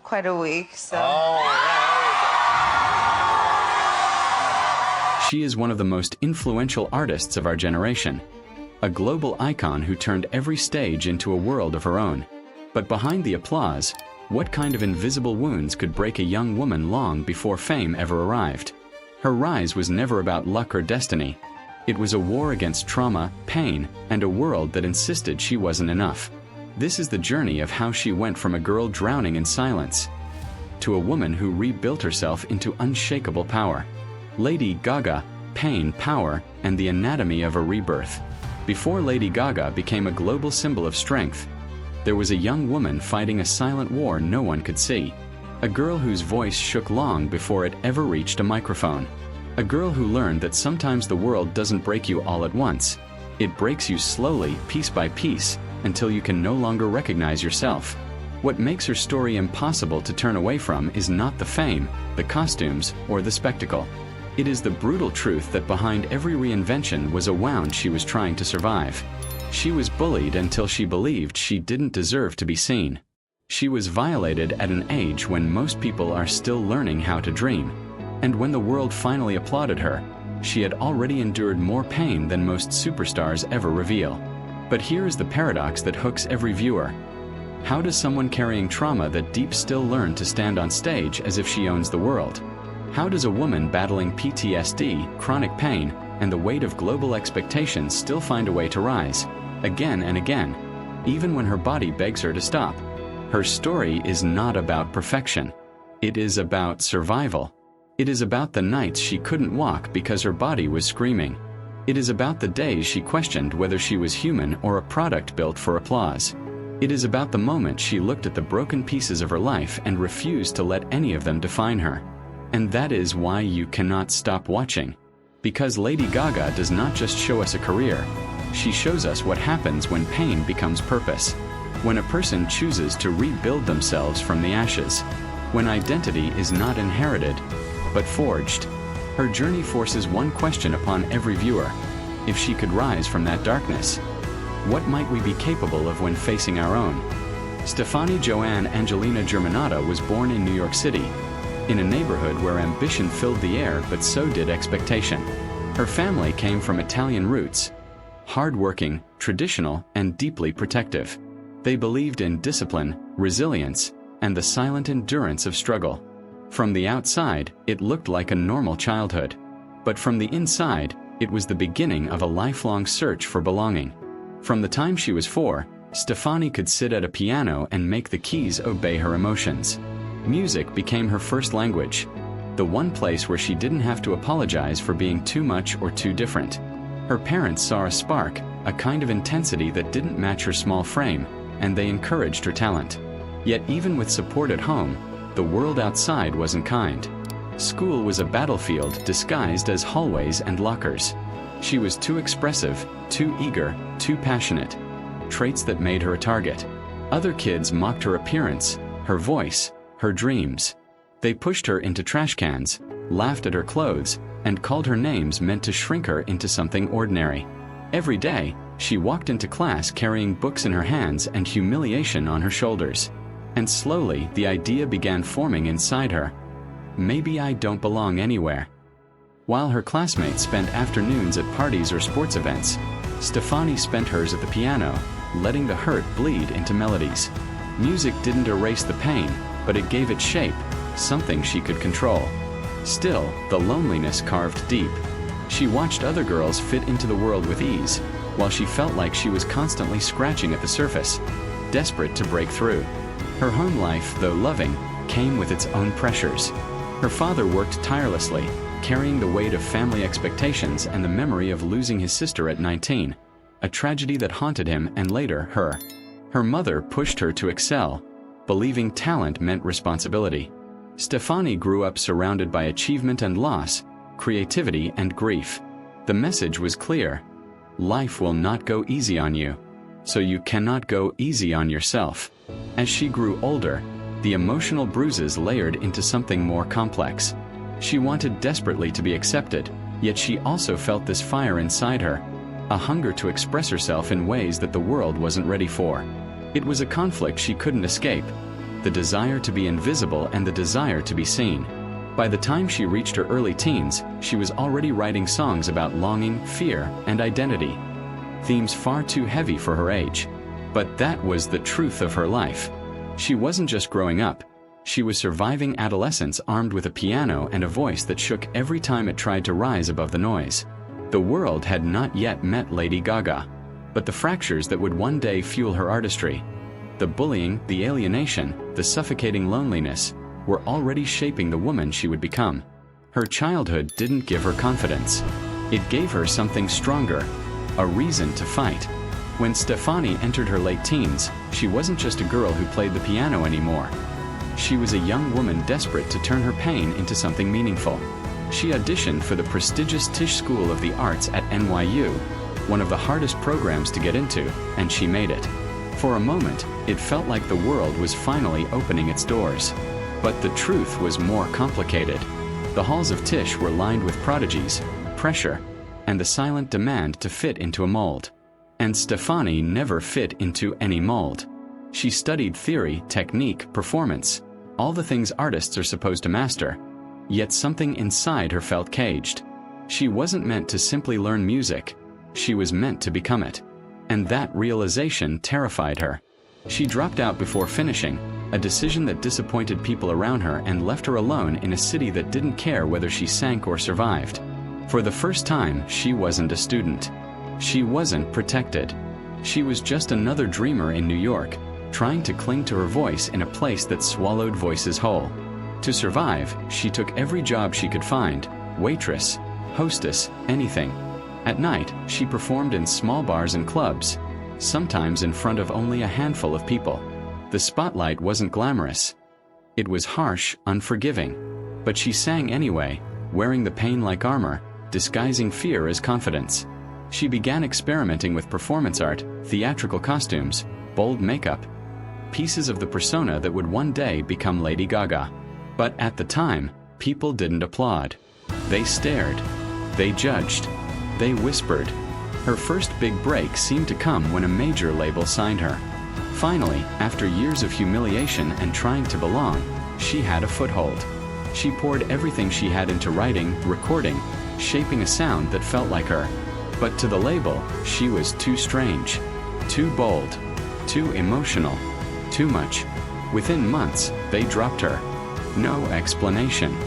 quite a week, so. Oh, yeah. She is one of the most influential artists of our generation, a global icon who turned every stage into a world of her own. But behind the applause, what kind of invisible wounds could break a young woman long before fame ever arrived? Her rise was never about luck or destiny. It was a war against trauma, pain, and a world that insisted she wasn't enough. This is the journey of how she went from a girl drowning in silence to a woman who rebuilt herself into unshakable power. Lady Gaga, pain, power, and the anatomy of a rebirth. Before Lady Gaga became a global symbol of strength, there was a young woman fighting a silent war no one could see. A girl whose voice shook long before it ever reached a microphone. A girl who learned that sometimes the world doesn't break you all at once. It breaks you slowly, piece by piece, until you can no longer recognize yourself. What makes her story impossible to turn away from is not the fame, the costumes, or the spectacle. It is the brutal truth that behind every reinvention was a wound she was trying to survive. She was bullied until she believed she didn't deserve to be seen. She was violated at an age when most people are still learning how to dream. And when the world finally applauded her, she had already endured more pain than most superstars ever reveal. But here is the paradox that hooks every viewer. How does someone carrying trauma that deep still learn to stand on stage as if she owns the world? How does a woman battling PTSD, chronic pain, and the weight of global expectations still find a way to rise, again and again, even when her body begs her to stop? Her story is not about perfection. It is about survival. It is about the nights she couldn't walk because her body was screaming. It is about the days she questioned whether she was human or a product built for applause. It is about the moment she looked at the broken pieces of her life and refused to let any of them define her. And that is why you cannot stop watching. Because Lady Gaga does not just show us a career, she shows us what happens when pain becomes purpose. When a person chooses to rebuild themselves from the ashes. When identity is not inherited, but forged. Her journey forces one question upon every viewer. If she could rise from that darkness, what might we be capable of when facing our own? Stefani Joanne Angelina Germanotta was born in New York City, in a neighborhood where ambition filled the air but so did expectation. Her family came from Italian roots, hardworking, traditional, and deeply protective. They believed in discipline, resilience, and the silent endurance of struggle. From the outside, it looked like a normal childhood. But from the inside, it was the beginning of a lifelong search for belonging. From the time she was 4, Stefani could sit at a piano and make the keys obey her emotions. Music became her first language, the one place where she didn't have to apologize for being too much or too different. Her parents saw a spark, a kind of intensity that didn't match her small frame, and they encouraged her talent. Yet even with support at home, the world outside wasn't kind. School was a battlefield disguised as hallways and lockers. She was too expressive, too eager, too passionate. Traits that made her a target. Other kids mocked her appearance, her voice, her dreams. They pushed her into trash cans, laughed at her clothes, and called her names meant to shrink her into something ordinary. Every day, she walked into class carrying books in her hands and humiliation on her shoulders. And slowly, the idea began forming inside her. Maybe I don't belong anywhere. While her classmates spent afternoons at parties or sports events, Stefani spent hers at the piano, letting the hurt bleed into melodies. Music didn't erase the pain, but it gave it shape, something she could control. Still, the loneliness carved deep. She watched other girls fit into the world with ease, while she felt like she was constantly scratching at the surface, desperate to break through. Her home life, though loving, came with its own pressures. Her father worked tirelessly, carrying the weight of family expectations and the memory of losing his sister at 19, a tragedy that haunted him and later her. Her mother pushed her to excel, believing talent meant responsibility. Stefani grew up surrounded by achievement and loss, creativity and grief. The message was clear. Life will not go easy on you, so you cannot go easy on yourself. As she grew older, the emotional bruises layered into something more complex. She wanted desperately to be accepted, yet she also felt this fire inside her, a hunger to express herself in ways that the world wasn't ready for. It was a conflict she couldn't escape, the desire to be invisible and the desire to be seen. By the time she reached her early teens, she was already writing songs about longing, fear, and identity. Themes far too heavy for her age. But that was the truth of her life. She wasn't just growing up. She was surviving adolescence armed with a piano and a voice that shook every time it tried to rise above the noise. The world had not yet met Lady Gaga, but the fractures that would one day fuel her artistry, the bullying, the alienation, the suffocating loneliness, were already shaping the woman she would become. Her childhood didn't give her confidence. It gave her something stronger, a reason to fight. When Stefani entered her late teens, she wasn't just a girl who played the piano anymore. She was a young woman desperate to turn her pain into something meaningful. She auditioned for the prestigious Tisch School of the Arts at NYU, one of the hardest programs to get into, and she made it. For a moment, it felt like the world was finally opening its doors. But the truth was more complicated. The halls of Tisch were lined with prodigies, pressure, and the silent demand to fit into a mold. And Stefani never fit into any mold. She studied theory, technique, performance, all the things artists are supposed to master. Yet something inside her felt caged. She wasn't meant to simply learn music. She was meant to become it. And that realization terrified her. She dropped out before finishing, a decision that disappointed people around her and left her alone in a city that didn't care whether she sank or survived. For the first time, she wasn't a student. She wasn't protected. She was just another dreamer in New York, trying to cling to her voice in a place that swallowed voices whole. To survive, she took every job she could find, waitress, hostess, anything. At night, she performed in small bars and clubs, sometimes in front of only a handful of people. The spotlight wasn't glamorous. It was harsh, unforgiving. But she sang anyway, wearing the pain like armor, disguising fear as confidence. She began experimenting with performance art, theatrical costumes, bold makeup, pieces of the persona that would one day become Lady Gaga. But at the time, people didn't applaud. They stared. They judged. They whispered. Her first big break seemed to come when a major label signed her. Finally, after years of humiliation and trying to belong, she had a foothold. She poured everything she had into writing, recording, shaping a sound that felt like her. But to the label, she was too strange, too bold, too emotional, too much. Within months, they dropped her. No explanation.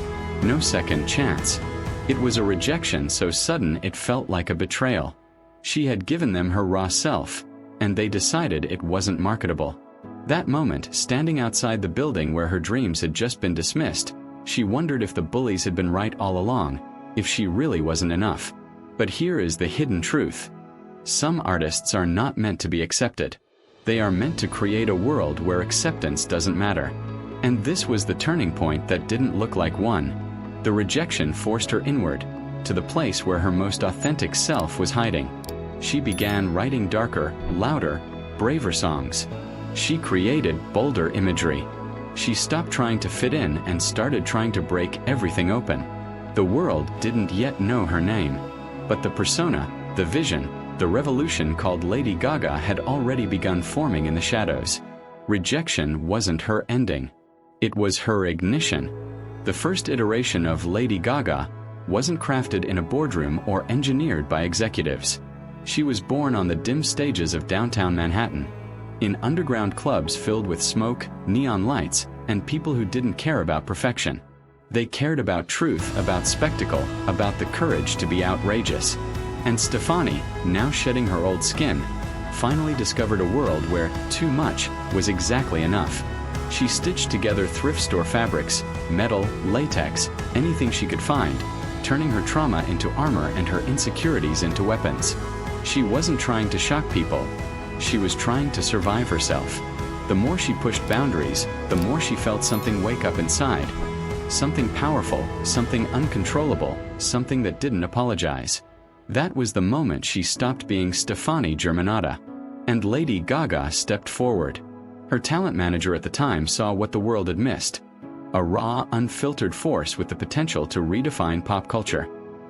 No second chance. It was a rejection so sudden it felt like a betrayal. She had given them her raw self, and they decided it wasn't marketable. That moment, standing outside the building where her dreams had just been dismissed, she wondered if the bullies had been right all along, if she really wasn't enough. But here is the hidden truth. Some artists are not meant to be accepted. They are meant to create a world where acceptance doesn't matter. And this was the turning point that didn't look like one. The rejection forced her inward, to the place where her most authentic self was hiding. She began writing darker, louder, braver songs. She created bolder imagery. She stopped trying to fit in and started trying to break everything open. The world didn't yet know her name, but the persona, the vision, the revolution called Lady Gaga had already begun forming in the shadows. Rejection wasn't her ending. It was her ignition. The first iteration of Lady Gaga wasn't crafted in a boardroom or engineered by executives. She was born on the dim stages of downtown Manhattan, in underground clubs filled with smoke, neon lights, and people who didn't care about perfection. They cared about truth, about spectacle, about the courage to be outrageous. And Stefani, now shedding her old skin, finally discovered a world where too much was exactly enough. She stitched together thrift store fabrics, metal, latex, anything she could find, turning her trauma into armor and her insecurities into weapons. She wasn't trying to shock people. She was trying to survive herself. The more she pushed boundaries, the more she felt something wake up inside. Something powerful, something uncontrollable, something that didn't apologize. That was the moment she stopped being Stefani Germanotta. And Lady Gaga stepped forward. Her talent manager at the time saw what the world had missed. A raw, unfiltered force with the potential to redefine pop culture.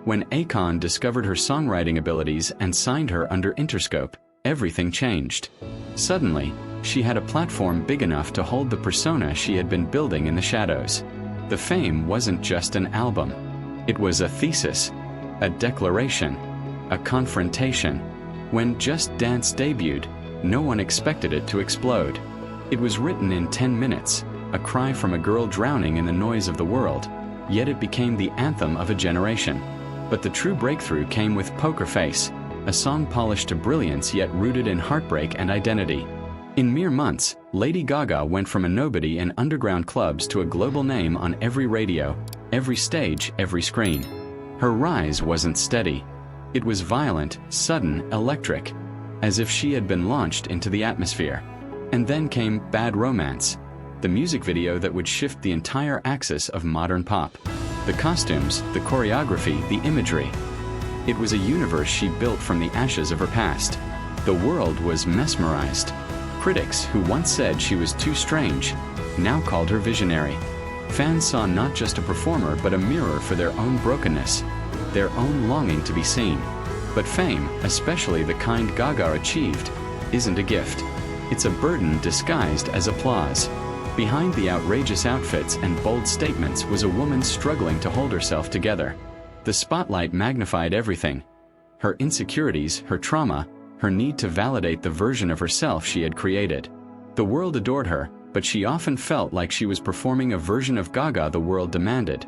When Akon discovered her songwriting abilities and signed her under Interscope, everything changed. Suddenly, She had a platform big enough to hold the persona she had been building in the shadows. The fame wasn't just an album. It was a thesis, a declaration, a confrontation. When Just Dance debuted, no one expected it to explode. It was written in 10 minutes, a cry from a girl drowning in the noise of the world, yet it became the anthem of a generation. But the true breakthrough came with Poker Face, a song polished to brilliance yet rooted in heartbreak and identity. In mere months, Lady Gaga went from a nobody in underground clubs to a global name on every radio, every stage, every screen. Her rise wasn't steady. It was violent, sudden, electric, as if she had been launched into the atmosphere. And then came Bad Romance, the music video that would shift the entire axis of modern pop. The costumes, the choreography, the imagery. It was a universe she built from the ashes of her past. The world was mesmerized. Critics who once said she was too strange now called her visionary. Fans saw not just a performer but a mirror for their own brokenness, their own longing to be seen. But fame, especially the kind Gaga achieved, isn't a gift. It's a burden disguised as applause. Behind the outrageous outfits and bold statements was a woman struggling to hold herself together. The spotlight magnified everything: her insecurities, her trauma, her need to validate the version of herself she had created. The world adored her, but she often felt like she was performing a version of Gaga the world demanded,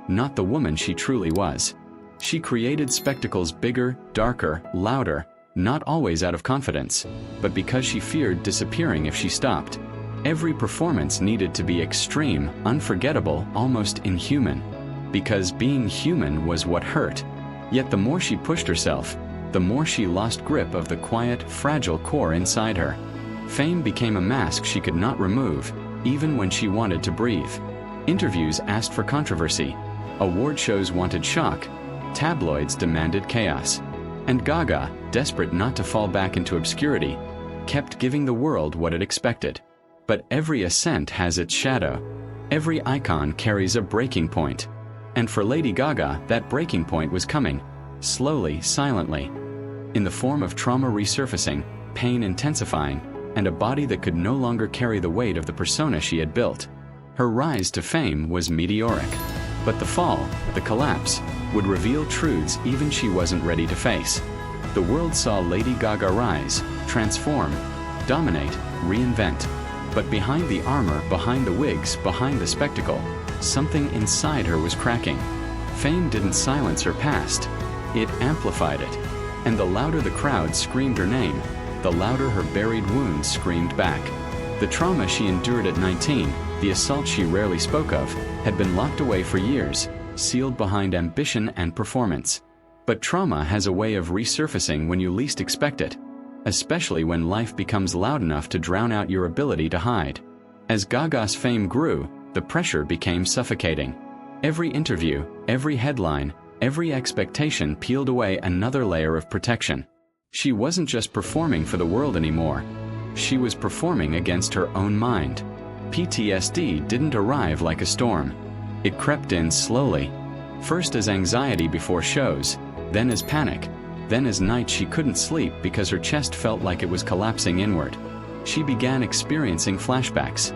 not the woman she truly was. She created spectacles bigger, darker, louder, not always out of confidence, but because she feared disappearing if she stopped. Every performance needed to be extreme, unforgettable, almost inhuman, because being human was what hurt. Yet the more she pushed herself, the more she lost grip of the quiet, fragile core inside her. Fame became a mask she could not remove, even when she wanted to breathe. Interviews asked for controversy. Award shows wanted shock. Tabloids demanded chaos. And Gaga, desperate not to fall back into obscurity, kept giving the world what it expected. But every ascent has its shadow. Every icon carries a breaking point. And for Lady Gaga, that breaking point was coming, slowly, silently, in the form of trauma resurfacing, pain intensifying, and a body that could no longer carry the weight of the persona she had built. Her rise to fame was meteoric, but the fall, the collapse, would reveal truths even she wasn't ready to face. The world saw Lady Gaga rise, transform, dominate, reinvent. But behind the armor, behind the wigs, behind the spectacle, something inside her was cracking. Fame didn't silence her past, it amplified it. And the louder the crowd screamed her name, the louder her buried wounds screamed back. The trauma she endured at 19, the assault she rarely spoke of, had been locked away for years, sealed behind ambition and performance. But trauma has a way of resurfacing when you least expect it, especially when life becomes loud enough to drown out your ability to hide. As Gaga's fame grew, the pressure became suffocating. Every interview, every headline, every expectation peeled away another layer of protection. She wasn't just performing for the world anymore. She was performing against her own mind. PTSD didn't arrive like a storm. It crept in slowly, first as anxiety before shows, then as panic, then as nights she couldn't sleep because her chest felt like it was collapsing inward. She began experiencing flashbacks,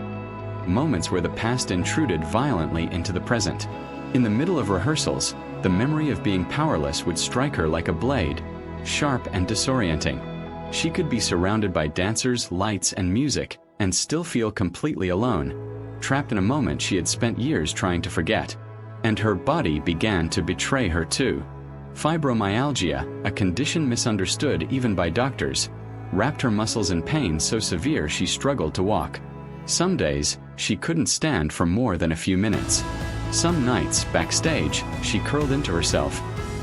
moments where the past intruded violently into the present. In the middle of rehearsals, the memory of being powerless would strike her like a blade, sharp and disorienting. She could be surrounded by dancers, lights, and music, and still feel completely alone, trapped in a moment she had spent years trying to forget. And her body began to betray her too. Fibromyalgia, a condition misunderstood even by doctors, wrapped her muscles in pain so severe she struggled to walk. Some days, she couldn't stand for more than a few minutes. Some nights, backstage, she curled into herself,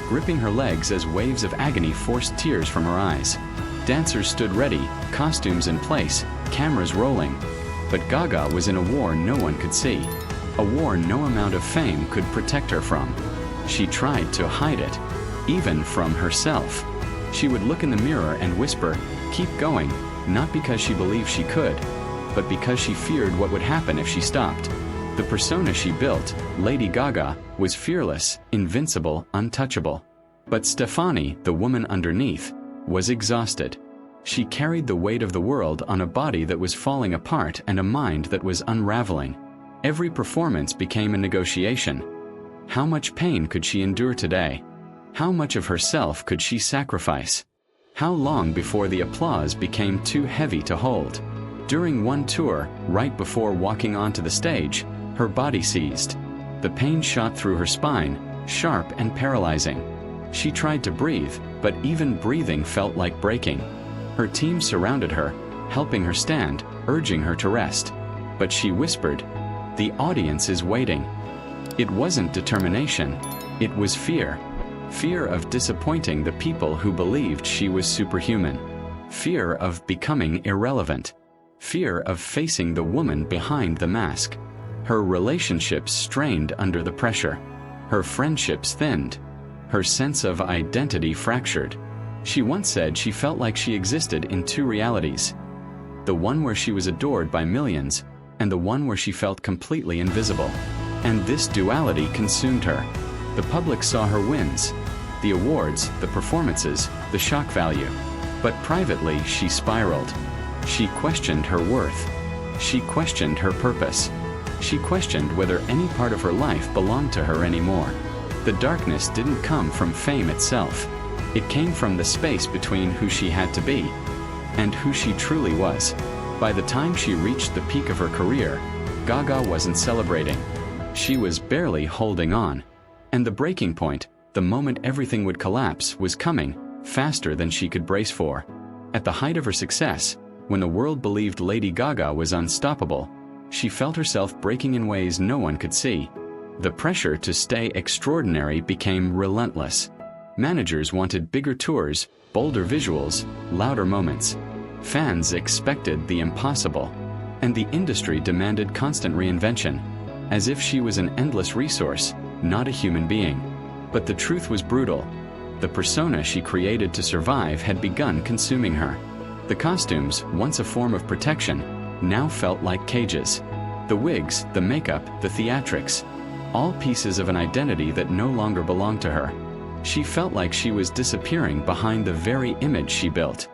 gripping her legs as waves of agony forced tears from her eyes. Dancers stood ready, costumes in place, cameras rolling. But Gaga was in a war no one could see, a war no amount of fame could protect her from. She tried to hide it, even from herself. She would look in the mirror and whisper, "Keep going," not because she believed she could, but because she feared what would happen if she stopped. The persona she built, Lady Gaga, was fearless, invincible, untouchable. But Stefani, the woman underneath, was exhausted. She carried the weight of the world on a body that was falling apart and a mind that was unraveling. Every performance became a negotiation. How much pain could she endure today? How much of herself could she sacrifice? How long before the applause became too heavy to hold? During one tour, right before walking onto the stage, her body seized. The pain shot through her spine, sharp and paralyzing. She tried to breathe, but even breathing felt like breaking. Her team surrounded her, helping her stand, urging her to rest. But she whispered, "The audience is waiting." It wasn't determination, it was fear. Fear of disappointing the people who believed she was superhuman. Fear of becoming irrelevant. Fear of facing the woman behind the mask. Her relationships strained under the pressure. Her friendships thinned. Her sense of identity fractured. She once said she felt like she existed in two realities. The one where she was adored by millions, and the one where she felt completely invisible. And this duality consumed her. The public saw her wins, the awards, the performances, the shock value. But privately, she spiraled. She questioned her worth. She questioned her purpose. She questioned whether any part of her life belonged to her anymore. The darkness didn't come from fame itself. It came from the space between who she had to be and who she truly was. By the time she reached the peak of her career, Gaga wasn't celebrating. She was barely holding on. And the breaking point, the moment everything would collapse, was coming, faster than she could brace for. At the height of her success, when the world believed Lady Gaga was unstoppable, she felt herself breaking in ways no one could see. The pressure to stay extraordinary became relentless. Managers wanted bigger tours, bolder visuals, louder moments. Fans expected the impossible. And the industry demanded constant reinvention, as if she was an endless resource, not a human being. But the truth was brutal. The persona she created to survive had begun consuming her. The costumes, once a form of protection, now felt like cages. The wigs, the makeup, the theatrics, all pieces of an identity that no longer belonged to her. She felt like she was disappearing behind the very image she built.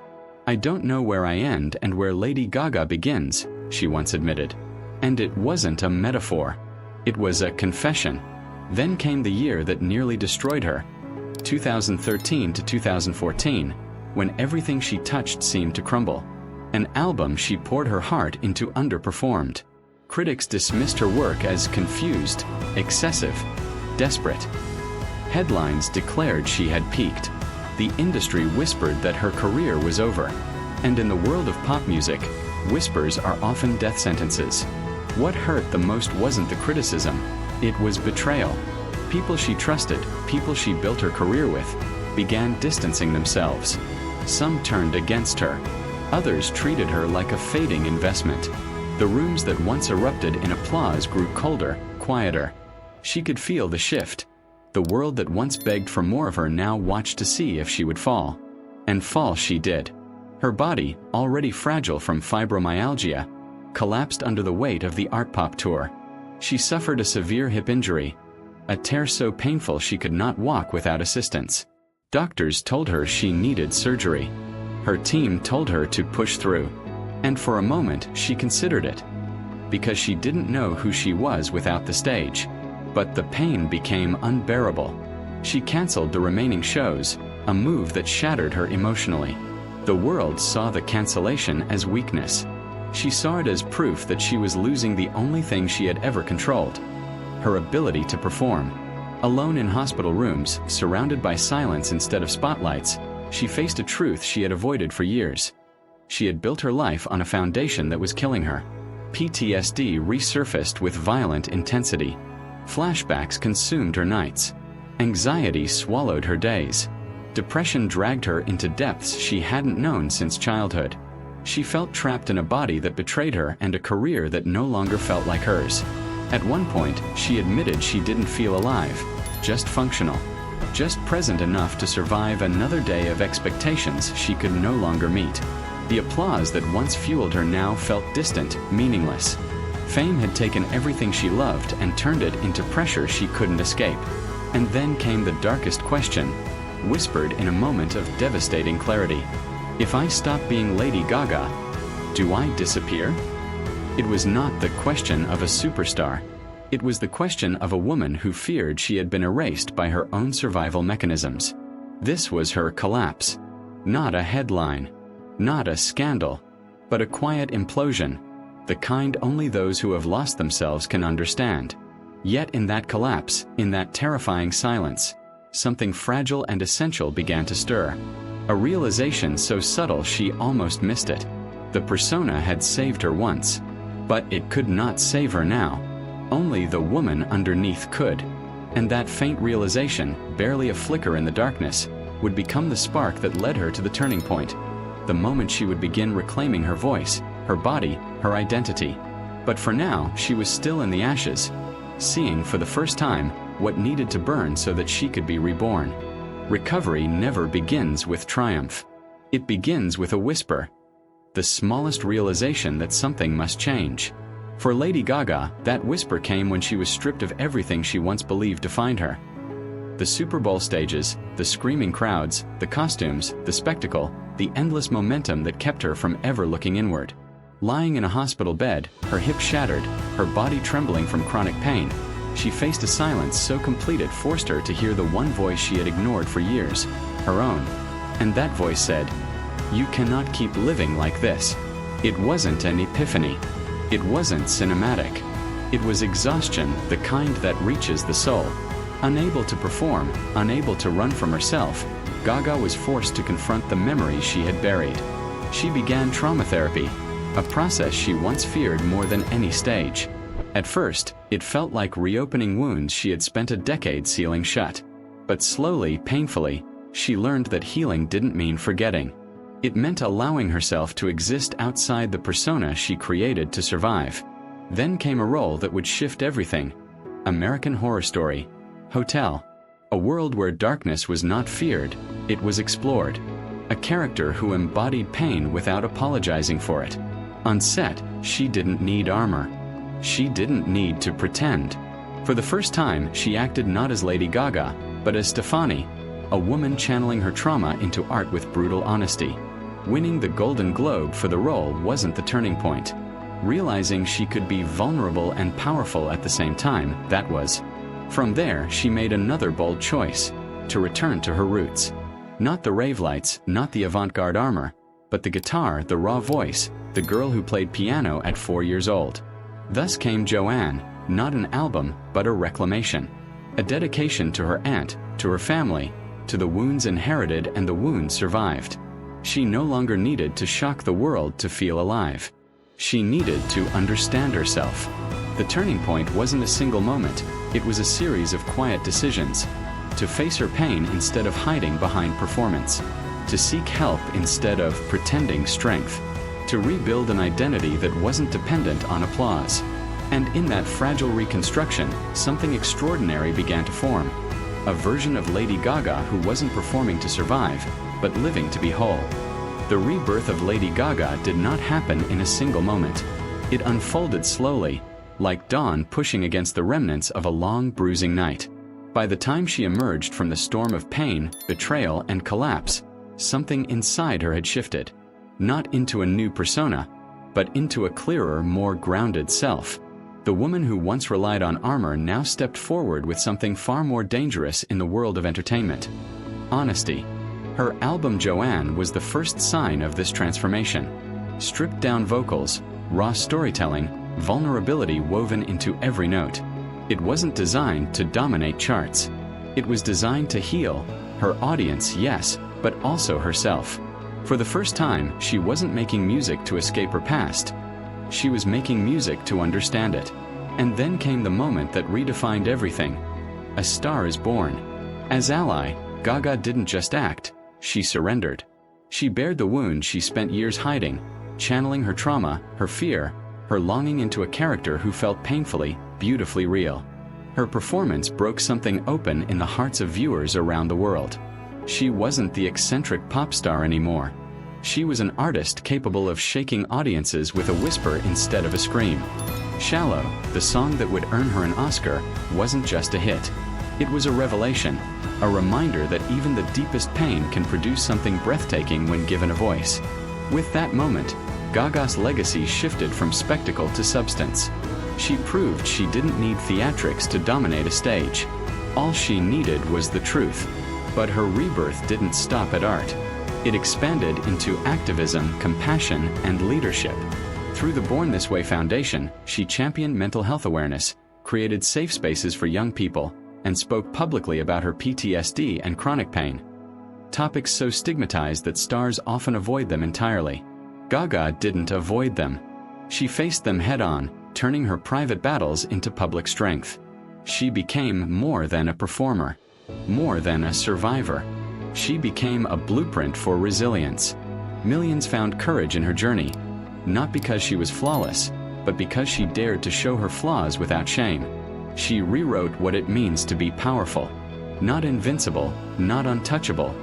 "I don't know where I end and where Lady Gaga begins," she once admitted. And it wasn't a metaphor. It was a confession. Then came the year that nearly destroyed her, 2013 to 2014, when everything she touched seemed to crumble. An album she poured her heart into underperformed. Critics dismissed her work as confused, excessive, desperate. Headlines declared she had peaked. The industry whispered that her career was over. And in the world of pop music, whispers are often death sentences. What hurt the most wasn't the criticism, it was betrayal. People she trusted, people she built her career with, began distancing themselves. Some turned against her. Others treated her like a fading investment. The rooms that once erupted in applause grew colder, quieter. She could feel the shift. The world that once begged for more of her now watched to see if she would fall. And fall she did. Her body, already fragile from fibromyalgia, collapsed under the weight of the Art Pop tour. She suffered a severe hip injury, a tear so painful she could not walk without assistance. Doctors told her she needed surgery. Her team told her to push through. And for a moment, she considered it, because she didn't know who she was without the stage. But the pain became unbearable. She canceled the remaining shows, a move that shattered her emotionally. The world saw the cancellation as weakness. She saw it as proof that she was losing the only thing she had ever controlled: her ability to perform. Alone in hospital rooms, surrounded by silence instead of spotlights, she faced a truth she had avoided for years. She had built her life on a foundation that was killing her. PTSD resurfaced with violent intensity. Flashbacks consumed her nights. Anxiety swallowed her days. Depression dragged her into depths she hadn't known since childhood. She felt trapped in a body that betrayed her and a career that no longer felt like hers. At one point, she admitted she didn't feel alive, just functional, just present enough to survive another day of expectations she could no longer meet. The applause that once fueled her now felt distant, meaningless. Fame had taken everything she loved and turned it into pressure she couldn't escape. And then came the darkest question, whispered in a moment of devastating clarity. If I stop being Lady Gaga, do I disappear? It was not the question of a superstar. It was the question of a woman who feared she had been erased by her own survival mechanisms. This was her collapse. Not a headline, not a scandal, but a quiet implosion, the kind only those who have lost themselves can understand. Yet in that collapse, in that terrifying silence, something fragile and essential began to stir. A realization so subtle she almost missed it. The persona had saved her once, but it could not save her now. Only the woman underneath could. And that faint realization, barely a flicker in the darkness, would become the spark that led her to the turning point. The moment she would begin reclaiming her voice, her body, her identity. But for now, she was still in the ashes, seeing for the first time what needed to burn so that she could be reborn. Recovery never begins with triumph. It begins with a whisper. The smallest realization that something must change. For Lady Gaga, that whisper came when she was stripped of everything she once believed defined her. The Super Bowl stages, the screaming crowds, the costumes, the spectacle, the endless momentum that kept her from ever looking inward. Lying in a hospital bed, her hip shattered, her body trembling from chronic pain, she faced a silence so complete it forced her to hear the one voice she had ignored for years, her own. And that voice said, "You cannot keep living like this." It wasn't an epiphany. It wasn't cinematic. It was exhaustion, the kind that reaches the soul. Unable to perform, unable to run from herself, Gaga was forced to confront the memories she had buried. She began trauma therapy, a process she once feared more than any stage. At first, it felt like reopening wounds she had spent a decade sealing shut. But slowly, painfully, she learned that healing didn't mean forgetting. It meant allowing herself to exist outside the persona she created to survive. Then came a role that would shift everything. American Horror Story. Hotel. A world where darkness was not feared, it was explored. A character who embodied pain without apologizing for it. On set, she didn't need armor. She didn't need to pretend. For the first time, she acted not as Lady Gaga, but as Stefani, a woman channeling her trauma into art with brutal honesty. Winning the Golden Globe for the role wasn't the turning point. Realizing she could be vulnerable and powerful at the same time, that was. From there, she made another bold choice, to return to her roots. Not the rave lights, not the avant-garde armor, but the guitar, the raw voice, the girl who played piano at 4 years old. Thus came Joanne, not an album, but a reclamation. A dedication to her aunt, to her family, to the wounds inherited and the wounds survived. She no longer needed to shock the world to feel alive. She needed to understand herself. The turning point wasn't a single moment, it was a series of quiet decisions. To face her pain instead of hiding behind performance. To seek help instead of pretending strength. To rebuild an identity that wasn't dependent on applause. And in that fragile reconstruction, something extraordinary began to form. A version of Lady Gaga who wasn't performing to survive, but living to be whole. The rebirth of Lady Gaga did not happen in a single moment. It unfolded slowly, like dawn pushing against the remnants of a long, bruising night. By the time she emerged from the storm of pain, betrayal, and collapse, something inside her had shifted. Not into a new persona, but into a clearer, more grounded self. The woman who once relied on armor now stepped forward with something far more dangerous in the world of entertainment. Honesty. Her album Joanne was the first sign of this transformation. Stripped-down vocals, raw storytelling, vulnerability woven into every note. It wasn't designed to dominate charts. It was designed to heal her audience, yes, but also herself. For the first time, she wasn't making music to escape her past. She was making music to understand it. And then came the moment that redefined everything. A Star is Born. As ally, Gaga didn't just act, she surrendered. She bared the wound she spent years hiding, channeling her trauma, her fear, her longing into a character who felt painfully, beautifully real. Her performance broke something open in the hearts of viewers around the world. She wasn't the eccentric pop star anymore. She was an artist capable of shaking audiences with a whisper instead of a scream. Shallow, the song that would earn her an Oscar, wasn't just a hit. It was a revelation, a reminder that even the deepest pain can produce something breathtaking when given a voice. With that moment, Gaga's legacy shifted from spectacle to substance. She proved she didn't need theatrics to dominate a stage. All she needed was the truth. But her rebirth didn't stop at art. It expanded into activism, compassion, and leadership. Through the Born This Way Foundation, she championed mental health awareness, created safe spaces for young people, and spoke publicly about her PTSD and chronic pain. Topics so stigmatized that stars often avoid them entirely. Gaga didn't avoid them. She faced them head-on, turning her private battles into public strength. She became more than a performer, more than a survivor. She became a blueprint for resilience. Millions found courage in her journey, not because she was flawless, but because she dared to show her flaws without shame. She rewrote what it means to be powerful, not invincible, not untouchable,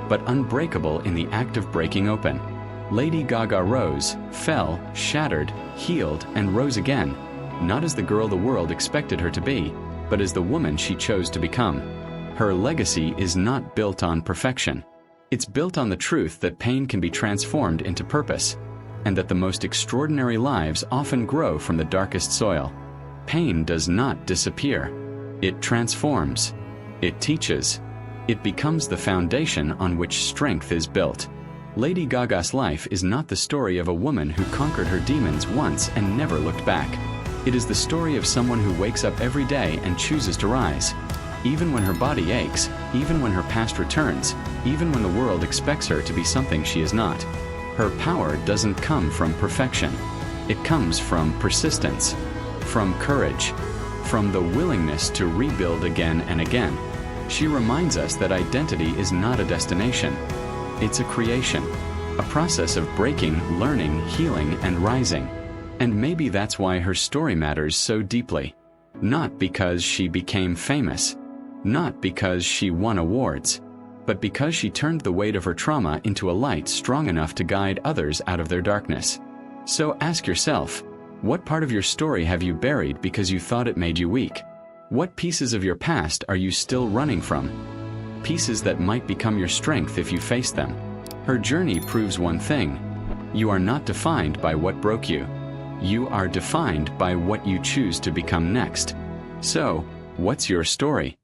but unbreakable in the act of breaking open. Lady Gaga rose, fell, shattered, healed, and rose again, not as the girl the world expected her to be, but as the woman she chose to become. Her legacy is not built on perfection. It's built on the truth that pain can be transformed into purpose, and that the most extraordinary lives often grow from the darkest soil. Pain does not disappear. It transforms. It teaches. It becomes the foundation on which strength is built. Lady Gaga's life is not the story of a woman who conquered her demons once and never looked back. It is the story of someone who wakes up every day and chooses to rise. Even when her body aches, even when her past returns, even when the world expects her to be something she is not. Her power doesn't come from perfection. It comes from persistence, from courage, from the willingness to rebuild again and again. She reminds us that identity is not a destination. It's a creation, a process of breaking, learning, healing, and rising. And maybe that's why her story matters so deeply. Not because she became famous, not because she won awards, but because she turned the weight of her trauma into a light strong enough to guide others out of their darkness. So ask yourself, what part of your story have you buried because you thought it made you weak? What pieces of your past are you still running from? Pieces that might become your strength if you face them. Her journey proves one thing: you are not defined by what broke you. You are defined by what you choose to become next. So, what's your story?